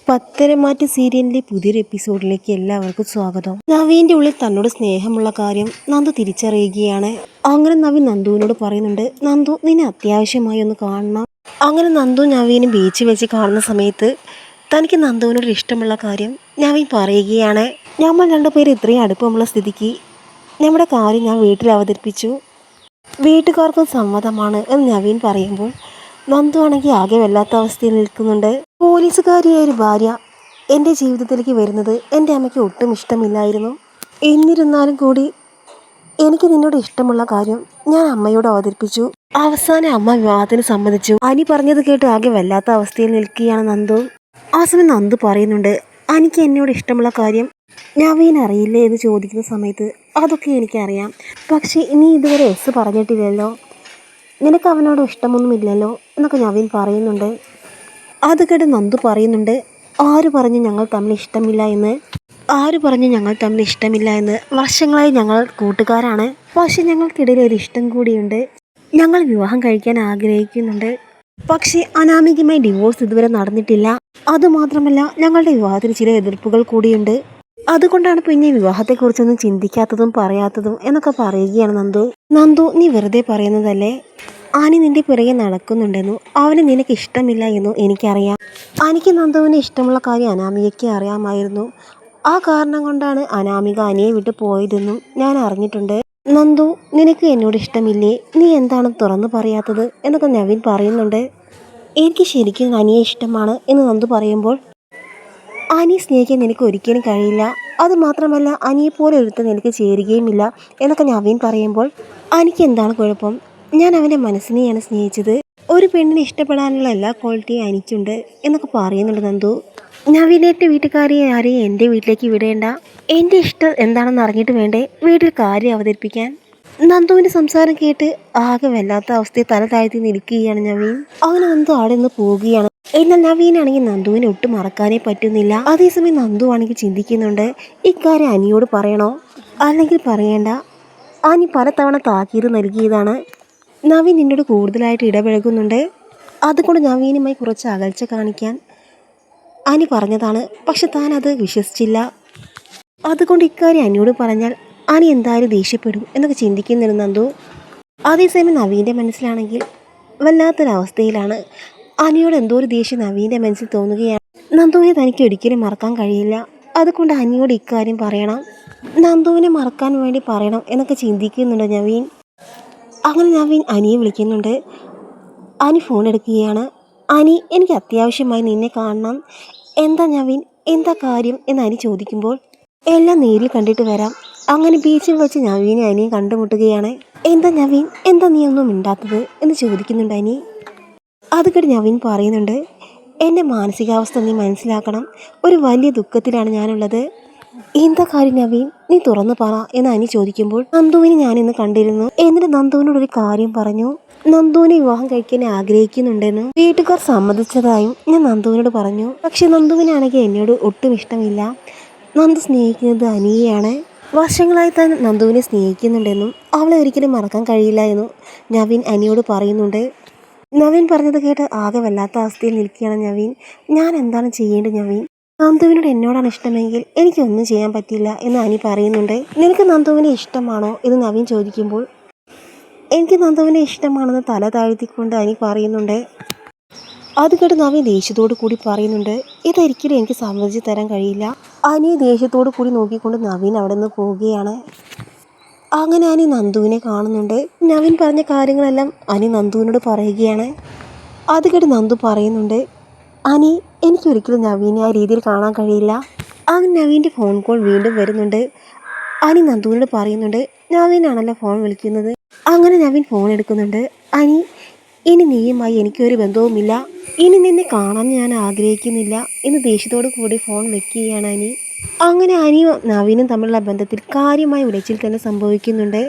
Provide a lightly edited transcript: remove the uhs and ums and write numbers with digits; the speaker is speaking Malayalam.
പത്തരമാറ്റ് സീരിയലിന്റെ പുതിയൊരു എപ്പിസോഡിലേക്ക് എല്ലാവർക്കും സ്വാഗതം. നവീന്റെ ഉള്ളിൽ തന്നോട് സ്നേഹമുള്ള കാര്യം നന്ദു തിരിച്ചറിയുകയാണ്. അങ്ങനെ നവീൻ നന്ദുവിനോട് പറയുന്നുണ്ട്, നന്ദു നിന്നെ അത്യാവശ്യമായി ഒന്ന് കാണണം. അങ്ങനെ നന്ദു നവീനും ബീച്ചിൽ വെച്ച് കാണുന്ന സമയത്ത് തനിക്ക് നന്ദുവിനോട് ഇഷ്ടമുള്ള കാര്യം നവീൻ പറയുകയാണ്. നമ്മൾ രണ്ടുപേരും ഇത്രയും അടുപ്പമുള്ള സ്ഥിതിക്ക് നമ്മുടെ കാര്യം ഞാൻ വീട്ടിൽ അവതരിപ്പിച്ചു, വീട്ടുകാർക്കും സമ്മതമാണ് എന്ന് നവീൻ പറയുമ്പോൾ നന്ദു ആണെങ്കിൽ ആകെ വല്ലാത്ത അവസ്ഥയിൽ നിൽക്കുന്നുണ്ട്. പോലീസുകാരിയായ ഒരു ഭാര്യ എൻ്റെ ജീവിതത്തിലേക്ക് വരുന്നത് എൻ്റെ അമ്മയ്ക്ക് ഒട്ടും ഇഷ്ടമില്ലായിരുന്നു. എന്നിരുന്നാലും കൂടി എനിക്ക് നിന്നോട് ഇഷ്ടമുള്ള കാര്യം ഞാൻ അമ്മയോട് അവതരിപ്പിച്ചു. അവസാനം അമ്മ വിവാഹത്തിന് സമ്മതിച്ചു. അനി പറഞ്ഞത് കേട്ട് ആകെ വല്ലാത്ത അവസ്ഥയിൽ നിൽക്കുകയാണ് നന്ദു. ആ സമയം നന്ദു പറയുന്നുണ്ട്, എനിക്ക് എന്നോട് ഇഷ്ടമുള്ള കാര്യം നവീൻ അറിയില്ലേ എന്ന് ചോദിക്കുന്ന സമയത്ത് അതൊക്കെ എനിക്കറിയാം, പക്ഷേ നീ ഇതുവരെ എസ് പറഞ്ഞിട്ടില്ലല്ലോ, നിനക്ക് അവനോട് ഇഷ്ടമൊന്നുമില്ലല്ലോ എന്നൊക്കെ നവീൻ പറയുന്നുണ്ട്. അത് കേട്ട് നന്ദു പറയുന്നുണ്ട്, ആര് പറഞ്ഞു ഞങ്ങൾ തമ്മിൽ ഇഷ്ടമില്ല എന്ന്? ആര് പറഞ്ഞു ഞങ്ങൾ തമ്മിൽ ഇഷ്ടമില്ല എന്ന്? വർഷങ്ങളായി ഞങ്ങൾ കൂട്ടുകാരാണ്, പക്ഷെ ഞങ്ങൾക്കിടയിൽ ഒരു ഇഷ്ടം കൂടിയുണ്ട്. ഞങ്ങൾ വിവാഹം കഴിക്കാൻ ആഗ്രഹിക്കുന്നുണ്ട്, പക്ഷേ അനാമികമായി ഡിവോഴ്സ് ഇതുവരെ നടന്നിട്ടില്ല. അതുമാത്രമല്ല ഞങ്ങളുടെ വിവാഹത്തിന് ചില എതിർപ്പുകൾ കൂടിയുണ്ട്. അതുകൊണ്ടാണ് പിന്നെ വിവാഹത്തെക്കുറിച്ചൊന്നും ചിന്തിക്കാത്തതും പറയാത്തതും എന്നൊക്കെ പറയുകയാണ് നന്ദു. നന്ദു നീ വെറുതെ പറയുന്നതല്ലേ, ആനി നിന്റെ പിറകെ നടക്കുന്നുണ്ടെന്നു അവന് നിനക്ക് ഇഷ്ടമില്ല എന്നു എനിക്കറിയാം. എനിക്ക് നന്ദുവിന് ഇഷ്ടമുള്ള കാര്യം അനാമികയ്ക്ക് അറിയാമായിരുന്നു. ആ കാരണം കൊണ്ടാണ് അനാമിക അനിയെ വിട്ട് പോയതെന്നും ഞാൻ അറിഞ്ഞിട്ടുണ്ട്. നന്ദു നിനക്ക് എന്നോട് ഇഷ്ടമില്ലേ, നീ എന്താണ് തുറന്നു പറയാത്തത് എന്നൊക്കെ നവീൻ പറയുന്നുണ്ട്. എനിക്ക് ശരിക്കും അനിയെ ഇഷ്ടമാണ് എന്ന് നന്ദു പറയുമ്പോൾ അനിയെ സ്നേഹിക്കാൻ എനിക്ക് ഒരിക്കലും കഴിയില്ല, അതുമാത്രമല്ല അനിയെപ്പോലെ ഒരുത്തൻ എനിക്ക് ചേരുകയുമില്ല എന്നൊക്കെ നവീൻ പറയുമ്പോൾ അനിക്ക് എന്താണ് കുഴപ്പം, ഞാൻ അവൻ്റെ മനസ്സിനെയാണ് സ്നേഹിച്ചത്, ഒരു പെണ്ണിനെ ഇഷ്ടപ്പെടാനുള്ള എല്ലാ ക്വാളിറ്റിയും എനിക്കുണ്ട് എന്നൊക്കെ പറയുന്നുണ്ട് നന്ദു. നവീനേറ്റ് വീട്ടുകാരെ ആരെയും എൻ്റെ വീട്ടിലേക്ക് വിടേണ്ട, എൻ്റെ ഇഷ്ടം എന്താണെന്ന് അറിഞ്ഞിട്ട് വേണ്ടേ വീട്ടിൽ കാര്യം അവതരിപ്പിക്കാൻ. നന്ദുവിൻ്റെ സംസാരം കേട്ട് ആകെ വല്ലാത്ത അവസ്ഥയെ തല താഴ്ത്തി നിൽക്കുകയാണ് നവീൻ. അങ്ങനെ നന്ദു അവിടെ നിന്ന് പോവുകയാണ്. എന്നാൽ നവീനാണെങ്കിൽ നന്ദുവിനെ ഒട്ടും മറക്കാനേ പറ്റുന്നില്ല. അതേസമയം നന്ദു ആണെങ്കിൽ ചിന്തിക്കുന്നുണ്ട്, ഇക്കാര്യം അനിയോട് പറയണോ അല്ലെങ്കിൽ പറയേണ്ട? അനി പലതവണ താക്കീത് നൽകിയതാണ്, നവീൻ നിന്നോട് കൂടുതലായിട്ട് ഇടപഴകുന്നുണ്ട്, അതുകൊണ്ട് നവീനുമായി കുറച്ച് അകൽച്ച കാണിക്കാൻ അനി പറഞ്ഞതാണ്, പക്ഷെ താൻ അത് വിശ്വസിച്ചില്ല. അതുകൊണ്ട് ഇക്കാര്യം അനിയോട് പറഞ്ഞാൽ അനി എന്തായാലും ദേഷ്യപ്പെടും എന്നൊക്കെ ചിന്തിക്കുന്നുണ്ട് നന്ദു. അതേസമയം നവീൻ്റെ മനസ്സിലാണെങ്കിൽ വല്ലാത്തൊരവസ്ഥയിലാണ്. അനിയോട് എന്തോ ഒരു ദേഷ്യം നവീൻ്റെ മനസ്സിൽ തോന്നുകയാണ്. നന്ദുവിനെ തനിക്ക് ഒരിക്കലും മറക്കാൻ കഴിയില്ല, അതുകൊണ്ട് അനിയോട് ഇക്കാര്യം പറയണം, നന്ദുവിനെ മറക്കാൻ വേണ്ടി പറയണം എന്നൊക്കെ ചിന്തിക്കുന്നുണ്ട് നവീൻ. അങ്ങനെ നവീൻ അനിയെ വിളിക്കുന്നുണ്ട്. അനി ഫോൺ എടുക്കുകയാണ്. അനി എനിക്ക് അത്യാവശ്യമായി നിന്നെ കാണണം. എന്താ നവീൻ, എന്താ കാര്യം എന്ന് അനി ചോദിക്കുമ്പോൾ എല്ലാം നേരിൽ കണ്ടിട്ട് വരാം. അങ്ങനെ ബീച്ചിൽ വെച്ച് നവീനെ അനിയെ കണ്ടുമുട്ടുകയാണ്. എന്താ നവീൻ, എന്താ നീ ഒന്നും മിണ്ടാത്തത് എന്ന് ചോദിക്കുന്നുണ്ട് അനി. അത് കേട്ട് നവീൻ പറയുന്നുണ്ട്, എൻ്റെ മാനസികാവസ്ഥ നീ മനസ്സിലാക്കണം, ഒരു വലിയ ദുഃഖത്തിലാണ് ഞാനുള്ളത്. എന്താ കാര്യം നവീൻ, നീ തുറന്നു പറ എന്ന് അനി ചോദിക്കുമ്പോൾ നന്ദുവിനെ ഞാനിന്ന് കണ്ടിരുന്നു, എന്നിട്ട് നന്ദുവിനോടൊരു കാര്യം പറഞ്ഞു, നന്ദുവിനെ വിവാഹം കഴിക്കാൻ ആഗ്രഹിക്കുന്നുണ്ടെന്നും വീട്ടുകാർ സമ്മതിച്ചതായും ഞാൻ നന്ദുവിനോട് പറഞ്ഞു. പക്ഷെ നന്ദുവിനാണെങ്കിൽ എന്നോട് ഒട്ടും ഇഷ്ടമില്ല, നന്ദു സ്നേഹിക്കുന്നത് അനിയെയാണ്, വർഷങ്ങളായി താൻ നന്ദുവിനെ സ്നേഹിക്കുന്നുണ്ടെന്നും അവളെ ഒരിക്കലും മറക്കാൻ കഴിയില്ല എന്നും നവീൻ അനിയോട് പറയുന്നുണ്ട്. നവീൻ പറഞ്ഞത് കേട്ട് ആകെ വല്ലാത്ത അവസ്ഥയിൽ നിൽക്കുകയാണ് നവീൻ. ഞാൻ എന്താണ് ചെയ്യേണ്ടത് നവീൻ, നന്ദുവിനോട് എന്നോടാണ് ഇഷ്ടമെങ്കിൽ എനിക്കൊന്നും ചെയ്യാൻ പറ്റില്ല എന്ന് അനി പറയുന്നുണ്ട്. നിനക്ക് നന്ദുവിനെ ഇഷ്ടമാണോ എന്ന് നവീൻ ചോദിക്കുമ്പോൾ എനിക്ക് നന്ദുവിനെ ഇഷ്ടമാണെന്ന് തല താഴ്ത്തിക്കൊണ്ട് അനി പറയുന്നുണ്ട്. അത് കേട്ട് നവീൻ ദേഷ്യത്തോടു കൂടി പറയുന്നുണ്ട്, ഇതൊരിക്കലും എനിക്ക് സമ്മതിച്ചു തരാൻ കഴിയില്ല. അനിയെ ദേഷ്യത്തോടു കൂടി നോക്കിക്കൊണ്ട് നവീൻ അവിടെ നിന്ന് പോവുകയാണ്. അങ്ങനെ അനി നന്ദുവിനെ കാണുന്നുണ്ട്. നവീൻ പറഞ്ഞ കാര്യങ്ങളെല്ലാം അനി നന്ദുവിനോട് പറയുകയാണ്. അത് കേട്ട് നന്ദു പറയുന്നുണ്ട്, അനി എനിക്കൊരിക്കലും നവീനെ ആ രീതിയിൽ കാണാൻ കഴിയില്ല. അങ്ങനെ നവീൻ്റെ ഫോൺ കോൾ വീണ്ടും വരുന്നുണ്ട്. അനി നന്ദുവിനോട് പറയുന്നുണ്ട്, നവീനാണല്ലോ ഫോൺ വിളിക്കുന്നത്. അങ്ങനെ നവീൻ ഫോൺ എടുക്കുന്നുണ്ട്. അനി, ഇനി നീയുമായി എനിക്കൊരു ബന്ധവുമില്ല, ഇനി നിന്നെ കാണാൻ ഞാൻ ആഗ്രഹിക്കുന്നില്ല എന്ന് ദേഷ്യത്തോടു കൂടി ഫോൺ വെക്കുകയാണ് അനി. അങ്ങനെ അനിയും നവീനും തമ്മിലുള്ള ബന്ധത്തിൽ കാര്യമായ ഉലച്ചിൽ തന്നെ സംഭവിക്കുന്നുണ്ട്.